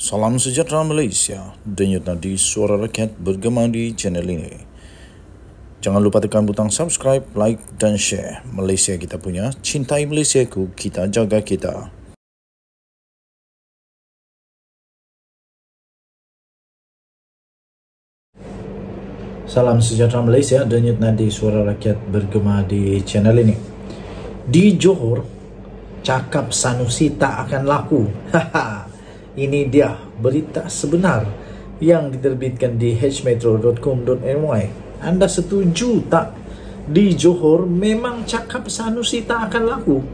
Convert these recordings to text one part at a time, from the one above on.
Salam sejahtera Malaysia, denyut nadi suara rakyat bergema di channel ini. Jangan lupa tekan butang subscribe, like dan share. Malaysia kita punya, cintai Malaysiaku, kita jaga kita. Salam sejahtera Malaysia, denyut nadi suara rakyat bergema di channel ini. Di Johor, cakap Sanusi tak akan laku. Ini dia berita sebenar yang diterbitkan di hmetro.com.my. Anda setuju tak? Di Johor memang cakap Sanusi tak akan laku.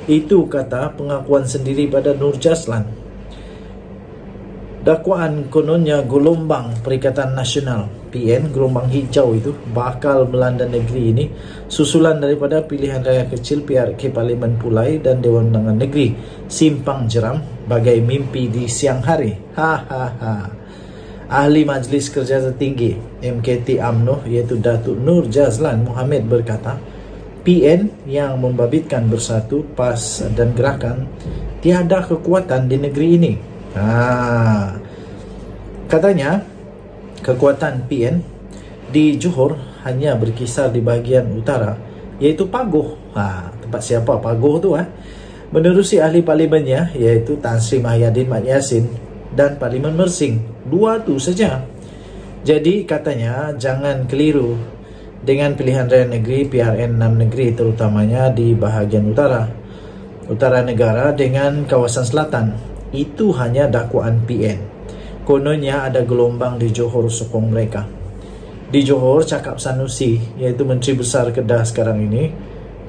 Itu kata pengakuan sendiri pada Nur Jazlan. Dakwaan kononnya gelombang Perikatan Nasional PN, gelombang hijau itu, bakal melanda negeri ini susulan daripada pilihan raya kecil PRK Parlimen Pulai dan Dewan Undangan Negeri simpang jeram bagai mimpi di siang hari. Ahli Majlis Kerja Tertinggi MKT UMNO iaitu Datuk Nur Jazlan Mohammed berkata, PN yang membabitkan Bersatu, PAS dan Gerakan tiada kekuatan di negeri ini. Katanya kekuatan PN di Johor hanya berkisar di bahagian utara, iaitu Pagoh. Tempat siapa Pagoh tu? Menerusi ahli parlimennya iaitu Tan Sri Mahyadin Mat Yassin dan Parlimen Mersing, dua tu saja. Jadi katanya jangan keliru dengan pilihan raya negeri PRN 6 negeri, terutamanya di bahagian utara negara dengan kawasan selatan. Itu hanya dakwaan PN. Kononnya ada gelombang di Johor sokong mereka. Di Johor, cakap Sanusi, iaitu Menteri Besar Kedah sekarang ini,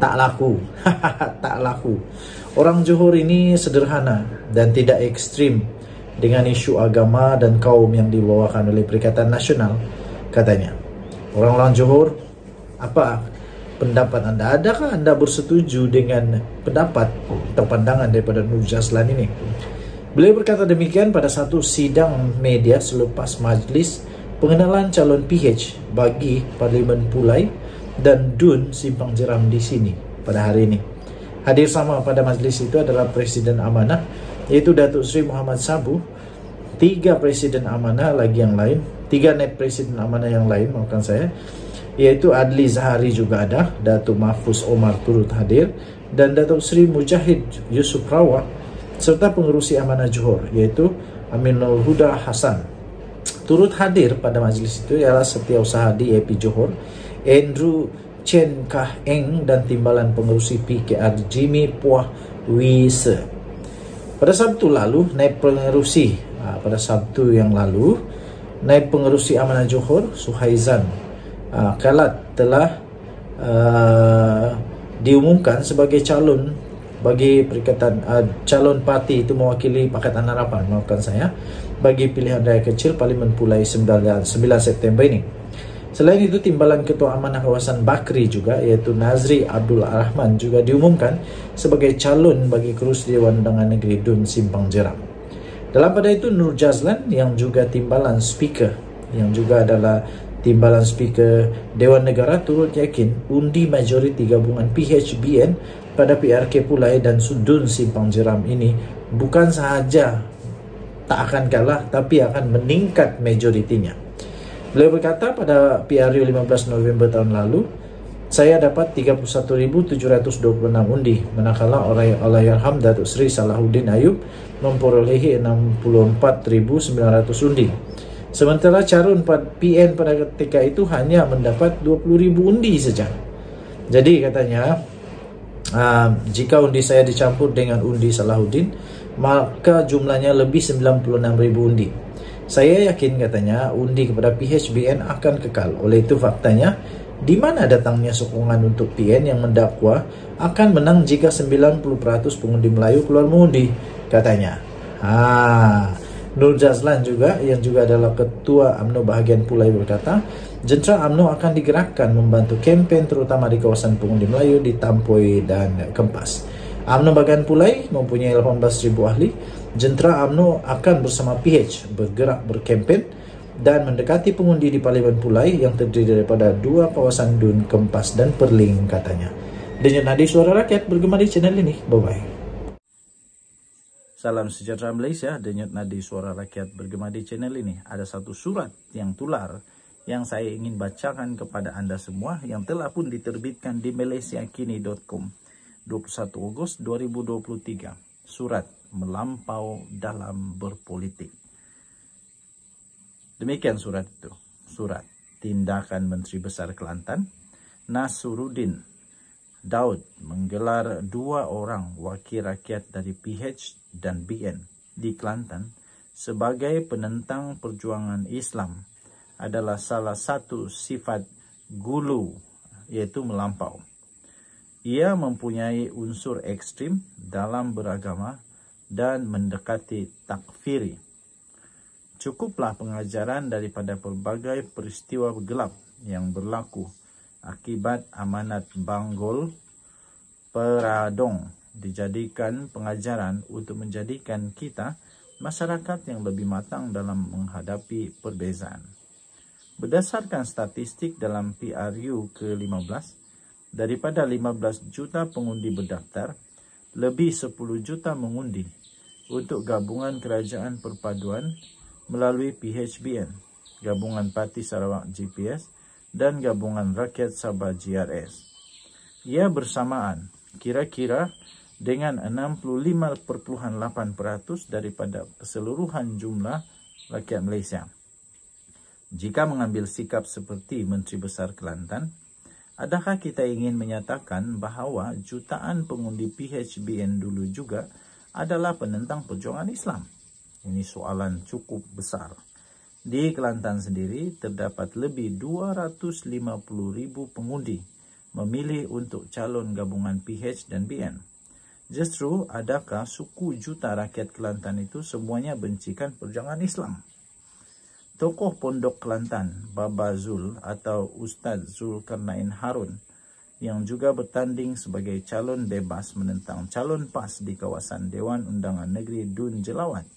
tak laku. Tak laku. Orang Johor ini sederhana dan tidak ekstrim dengan isu agama dan kaum yang dibawakan oleh Perikatan Nasional, katanya. Orang-orang Johor, apa pendapat anda? Adakah anda bersetuju dengan pendapat atau pandangan daripada Nur Jazlan ini? Beliau berkata demikian pada satu sidang media selepas majlis pengenalan calon PH bagi Parlimen Pulai dan DUN Simpang Jeram di sini pada hari ini. Hadir sama pada majlis itu adalah Presiden Amanah iaitu Datuk Seri Muhammad Sabu, 3 Presiden Amanah lagi yang lain, 3 Naib Presiden Amanah yang lain, maafkan saya, iaitu Adli Zahari juga ada, Datuk Mahfuz Omar turut hadir, dan Datuk Seri Mujahid Yusuf Rawak serta pengerusi Amanah Johor iaitu Aminul Huda Hassan. Turut hadir pada majlis itu ialah Setiausaha DAP Johor Andrew Chen Kah Eng dan Timbalan Pengerusi PKR Jimmy Puah Wise. Pada Sabtu lalu, Naib Pengerusi Naib Pengerusi Amanah Johor Suhaizan Kalat telah diumumkan sebagai calon bagi perikatan calon parti itu mewakili Pakatan Harapan, maafkan saya, bagi pilihan raya kecil Parlimen Pulai 9 September ini. Selain itu, Timbalan Ketua Amanah Kawasan Bakri juga iaitu Nazri Abdul Rahman juga diumumkan sebagai calon bagi kerusi Dewan Undangan Negeri DUN Simpang Jeram. Dalam pada itu, Nur Jazlan yang juga Timbalan Speaker, yang juga adalah Timbalan Speaker Dewan Negara turut yakin undi majoriti gabungan PHBN pada PRK Pulai dan Sudun Simpang Jeram ini bukan sahaja tak akan kalah tapi akan meningkat majoritinya. Beliau berkata pada PRU 15 November tahun lalu, saya dapat 31,726 undi, manakala Allahyarham Datuk Seri Salahuddin Ayub memperolehi 64,900 undi. Sementara calon PN pada ketika itu hanya mendapat 20,000 undi saja. Jadi katanya, jika undi saya dicampur dengan undi Salahuddin, maka jumlahnya lebih 96,000 undi. Saya yakin, katanya, undi kepada PHBN akan kekal. Oleh itu faktanya, di mana datangnya sokongan untuk PN yang mendakwa akan menang jika 90% pengundi Melayu keluar mengundi, katanya. Nur Jazlan juga, yang juga adalah Ketua UMNO bahagian Pulai, berkata, jentera UMNO akan digerakkan membantu kempen terutama di kawasan pengundi Melayu di Tampoi dan Kempas. UMNO bahagian Pulai mempunyai 18,000 ahli. Jentera UMNO akan bersama PH bergerak berkempen dan mendekati pengundi di Parlimen Pulai yang terdiri daripada 2 kawasan DUN, Kempas dan Perling, katanya. Denyut nadi suara rakyat bergema di channel ini. Bye-bye. Salam sejahtera Malaysia, denyut nadi suara rakyat bergema di channel ini. Ada satu surat yang tular yang saya ingin bacakan kepada anda semua yang telah pun diterbitkan di malaysiakini.com 21 Ogos 2023. Surat melampau dalam berpolitik. Demikian surat itu. Surat tindakan Menteri Besar Kelantan Nasruddin Daud menggelar 2 orang wakil rakyat dari PH dan BN di Kelantan sebagai penentang perjuangan Islam adalah salah satu sifat gulu, yaitu melampau. Ia mempunyai unsur ekstrim dalam beragama dan mendekati takfiri. Cukuplah pengajaran daripada pelbagai peristiwa gelap yang berlaku akibat amanat Banggol Peradong dijadikan pengajaran untuk menjadikan kita masyarakat yang lebih matang dalam menghadapi perbezaan. Berdasarkan statistik dalam PRU ke-15, daripada 15 juta pengundi berdaftar, lebih 10 juta mengundi untuk Gabungan Kerajaan Perpaduan melalui PHBN, Gabungan Parti Sarawak GPS dan Gabungan Rakyat Sabah GRS. Ia bersamaan kira-kira dengan 65.8% daripada keseluruhan jumlah rakyat Malaysia. Jika mengambil sikap seperti Menteri Besar Kelantan, adakah kita ingin menyatakan bahawa jutaan pengundi PHBN dulu juga adalah penentang perjuangan Islam? Ini soalan cukup besar. Di Kelantan sendiri terdapat lebih 250,000 pengundi memilih untuk calon gabungan PH dan BN. Justru adakah suku juta rakyat Kelantan itu semuanya bencikan perjuangan Islam? Tokoh Pondok Kelantan, Baba Zul atau Ustaz Zulkarnain Harun yang juga bertanding sebagai calon bebas menentang calon PAS di kawasan Dewan Undangan Negeri Dun Jelawat.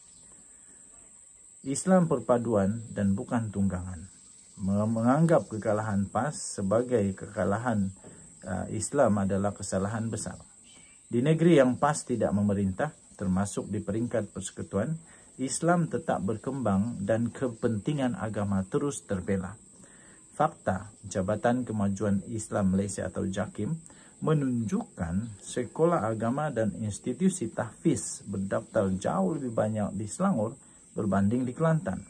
Islam perpaduan dan bukan tunggangan. Menganggap kekalahan PAS sebagai kekalahan Islam adalah kesalahan besar. Di negeri yang PAS tidak memerintah, termasuk di peringkat persekutuan, Islam tetap berkembang dan kepentingan agama terus terbela. Fakta Jabatan Kemajuan Islam Malaysia atau JAKIM menunjukkan sekolah agama dan institusi tahfiz berdaftar jauh lebih banyak di Selangor berbanding di Kelantan.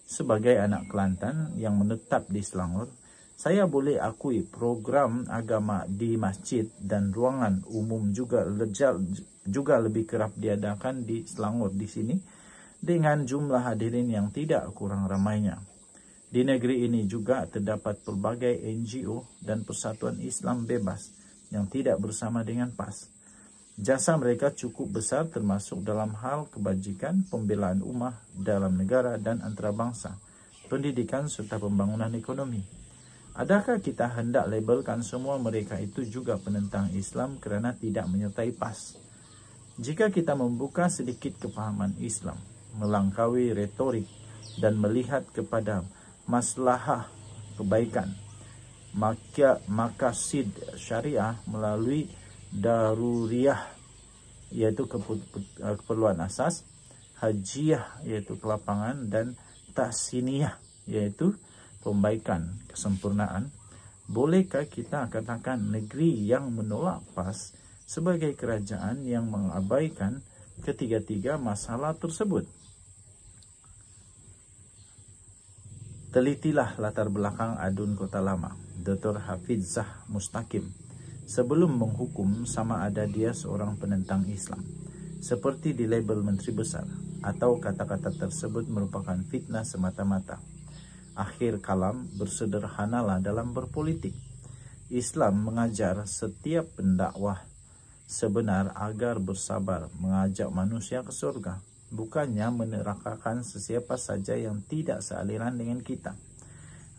Sebagai anak Kelantan yang menetap di Selangor, saya boleh akui program agama di masjid dan ruangan umum juga lebih kerap diadakan di Selangor di sini dengan jumlah hadirin yang tidak kurang ramainya. Di negeri ini juga terdapat pelbagai NGO dan Persatuan Islam Bebas yang tidak bersama dengan PAS. Jasa mereka cukup besar termasuk dalam hal kebajikan, pembelaan ummah dalam negara dan antarabangsa, pendidikan serta pembangunan ekonomi. Adakah kita hendak labelkan semua mereka itu juga penentang Islam kerana tidak menyertai PAS? Jika kita membuka sedikit kefahaman Islam, melangkaui retorik dan melihat kepada maslahah kebaikan, maqasid syariah melalui daruriyah iaitu keperluan asas, hajiyah iaitu kelapangan dan tahsiniyah iaitu pembaikan, kesempurnaan, bolehkah kita katakan negeri yang menolak PAS sebagai kerajaan yang mengabaikan ketiga-tiga masalah tersebut? Telitilah latar belakang adun Kota Lama, Dr. Hafizah Mustaqim, sebelum menghukum sama ada dia seorang penentang Islam, seperti di label Menteri Besar, atau kata-kata tersebut merupakan fitnah semata-mata. Akhir kalam, bersederhanalah dalam berpolitik. Islam mengajar setiap pendakwah sebenar agar bersabar mengajak manusia ke surga, bukannya menerakakan sesiapa saja yang tidak sealiran dengan kita.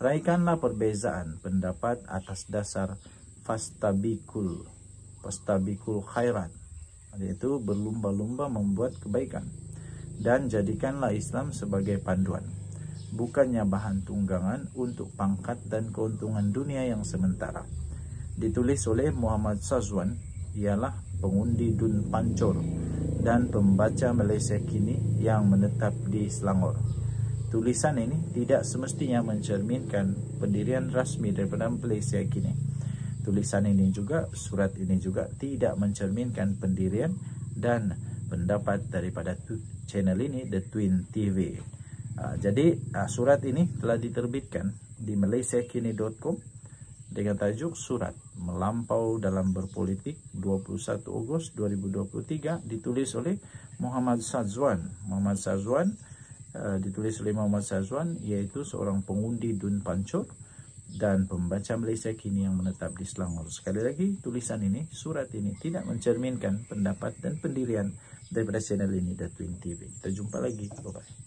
Raikanlah perbezaan pendapat atas dasar fastabikul khairat, yaitu berlumba-lumba membuat kebaikan, dan jadikanlah Islam sebagai panduan, bukannya bahan tunggangan untuk pangkat dan keuntungan dunia yang sementara. Ditulis oleh Muhammad Sazwan, ialah pengundi Dun Pancor dan pembaca Malaysia kini yang menetap di Selangor. Tulisan ini tidak semestinya mencerminkan pendirian rasmi daripada Malaysia kini. Tulisan ini juga, surat ini juga tidak mencerminkan pendirian dan pendapat daripada channel ini, The Twin TV. Jadi surat ini telah diterbitkan di malaysiakini.com dengan tajuk Surat Melampau dalam Berpolitik 21 Ogos 2023, ditulis oleh Muhammad Sazwan. Muhammad Sazwan ditulis oleh Muhammad Sazwan, iaitu seorang pengundi Dun Pancur dan pembaca Malaysia kini yang menetap di Selangor. Sekali lagi, tulisan ini, surat ini tidak mencerminkan pendapat dan pendirian daripada channel ini, The Twin TV. Kita jumpa lagi. Bye-bye.